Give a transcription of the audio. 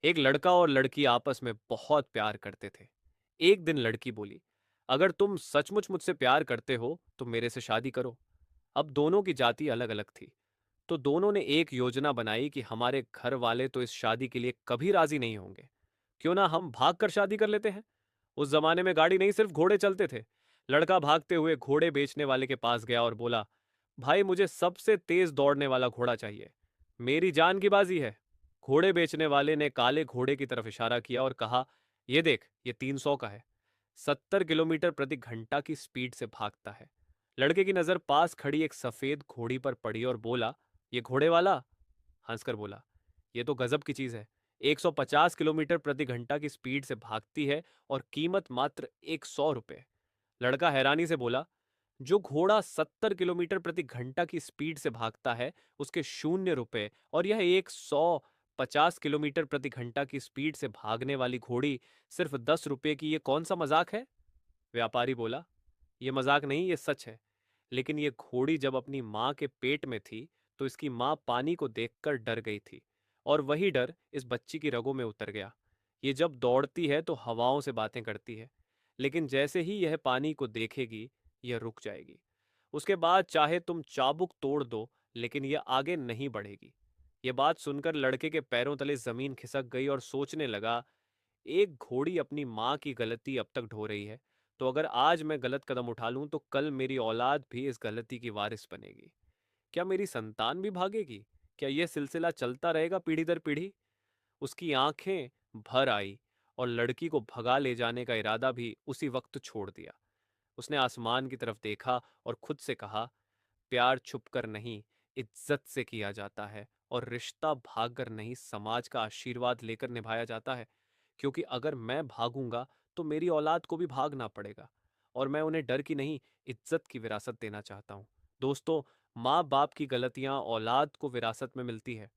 एक लड़का और लड़की आपस में बहुत प्यार करते थे। एक दिन लड़की बोली, अगर तुम सचमुच मुझसे प्यार करते हो तो मेरे से शादी करो। अब दोनों की जाति अलग अलग थी, तो दोनों ने एक योजना बनाई कि हमारे घर वाले तो इस शादी के लिए कभी राजी नहीं होंगे, क्यों ना हम भाग कर शादी कर लेते हैं। उस जमाने में गाड़ी नहीं, सिर्फ घोड़े चलते थे। लड़का भागते हुए घोड़े बेचने वाले के पास गया और बोला, भाई मुझे सबसे तेज दौड़ने वाला घोड़ा चाहिए, मेरी जान की बाजी है। घोड़े बेचने वाले ने काले घोड़े की तरफ इशारा किया और कहा, ये देख, ये 300 का है, 70 किलोमीटर प्रति घंटा की स्पीड से भागता है। लड़के की नजर पास खड़ी एक सफेद घोड़ी पर पड़ी और बोला, ये घोड़े वाला? हंसकर बोला, ये तो गजब की चीज है, 150 किलोमीटर प्रति घंटा की स्पीड से भागती है और कीमत मात्र 100 रुपए। लड़का हैरानी से बोला, जो घोड़ा 70 किलोमीटर प्रति घंटा की स्पीड से भागता है उसके 0 रुपए, और यह 150 किलोमीटर प्रति घंटा की स्पीड से भागने वाली घोड़ी सिर्फ 10 रुपए की, ये कौन सा मजाक है? व्यापारी बोला, ये मजाक नहीं, ये सच है। लेकिन ये घोड़ी जब अपनी माँ के पेट में थी तो इसकी माँ पानी को देखकर डर गई थी, और वही डर इस बच्ची की रगों में उतर गया। ये जब दौड़ती है तो हवाओं से बातें करती है, लेकिन जैसे ही यह पानी को देखेगी यह रुक जाएगी। उसके बाद चाहे तुम चाबुक तोड़ दो, लेकिन यह आगे नहीं बढ़ेगी। यह बात सुनकर लड़के के पैरों तले जमीन खिसक गई और सोचने लगा, एक घोड़ी अपनी माँ की गलती अब तक ढो रही है, तो अगर आज मैं गलत कदम उठा लूं तो कल मेरी औलाद भी इस गलती की वारिस बनेगी। क्या मेरी संतान भी भागेगी? क्या यह सिलसिला चलता रहेगा पीढ़ी दर पीढ़ी? उसकी आंखें भर आई और लड़की को भगा ले जाने का इरादा भी उसी वक्त छोड़ दिया। उसने आसमान की तरफ देखा और खुद से कहा, प्यार छुपकर नहीं, इज्जत से किया जाता है, और रिश्ता भागकर नहीं, समाज का आशीर्वाद लेकर निभाया जाता है। क्योंकि अगर मैं भागूंगा तो मेरी औलाद को भी भागना पड़ेगा, और मैं उन्हें डर की नहीं, इज्जत की विरासत देना चाहता हूँ। दोस्तों, माँ बाप की गलतियां औलाद को विरासत में मिलती है,